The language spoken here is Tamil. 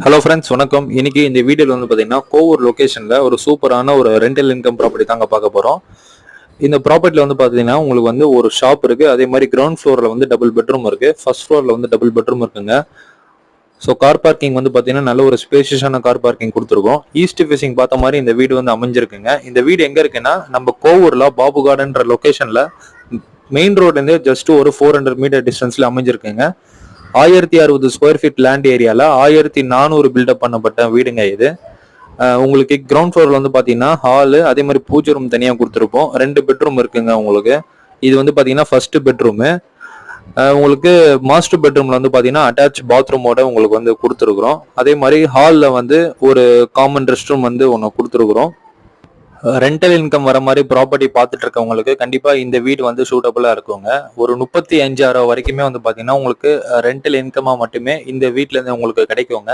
ஹலோ ஃப்ரெண்ட்ஸ், வணக்கம். இன்னைக்கு இந்த வீடியோவில் வந்து பார்த்தீங்கன்னா கோவூர் லொக்கேஷனில் ஒரு சூப்பரான ஒரு ரெண்டல் இன்கம் ப்ராப்பர்ட்டி தாங்க பார்க்க போகிறோம். இந்த ப்ராப்பர்ட்டியில் வந்து பார்த்தீங்கன்னா உங்களுக்கு வந்து ஒரு ஷாப் இருக்குது. அதே மாதிரி கிரவுண்ட் ஃப்ளோரில் வந்து டபுள் பெட்ரூம் இருக்குது. ஃபர்ஸ்ட் ஃப்ளோரில் வந்து டபுள் பெட்ரூம் இருக்குங்க. ஸோ கார் பார்க்கிங் வந்து பார்த்தீங்கன்னா நல்ல ஒரு ஸ்பேஷியஸான கார் பார்க்கிங் கொடுத்துருக்கோம். ஈஸ்ட் ஃபேசிங் பார்த்த மாதிரி இந்த வீடு வந்து அமைஞ்சிருக்குங்க. இந்த வீடு எங்கே இருக்குன்னா நம்ம கோவூரில் பாபு கார்டன்ற லொக்கேஷனில் மெயின் ரோட்லேருந்து ஜஸ்ட் ஒரு 400 மீட்டர் டிஸ்டன்ஸில் அமைஞ்சிருக்குங்க. 1060 ஸ்கொயர் ஃபீட் லேண்ட் ஏரியால 1400 பில்டப் பண்ணப்பட்ட வீடுங்க இது. உங்களுக்கு கிரவுண்ட் ஃப்ளோர்ல வந்து பாத்தீங்கன்னா ஹாலு, அதே மாதிரி பூஜை ரூம் தனியா கொடுத்துருப்போம். 2 பெட்ரூம் இருக்குங்க உங்களுக்கு. இது வந்து பாத்தீங்கன்னா ஃபர்ஸ்ட் பெட்ரூமு. உங்களுக்கு மாஸ்டர் பெட்ரூம்ல வந்து பாத்தீங்கன்னா அட்டாச் பாத்ரூமோட உங்களுக்கு வந்து கொடுத்துருக்குறோம். அதே மாதிரி ஹாலில் வந்து ஒரு காமன் ரெஸ்ட் ரூம் வந்து ஒன்று கொடுத்துருக்குறோம். ரெண்டல் இன்கம் வர மாதிரி ப்ராப்பர்ட்டி பார்த்துட்டு இருக்கவங்களுக்கு கண்டிப்பா இந்த வீடு வந்து சூட்டபுளா இருக்குங்க. ஒரு 35,000 வரைக்குமே வந்து பாத்தீங்கன்னா உங்களுக்கு ரெண்டல் இன்கமா மட்டுமே இந்த வீட்ல இருந்து உங்களுக்கு கிடைக்குங்க.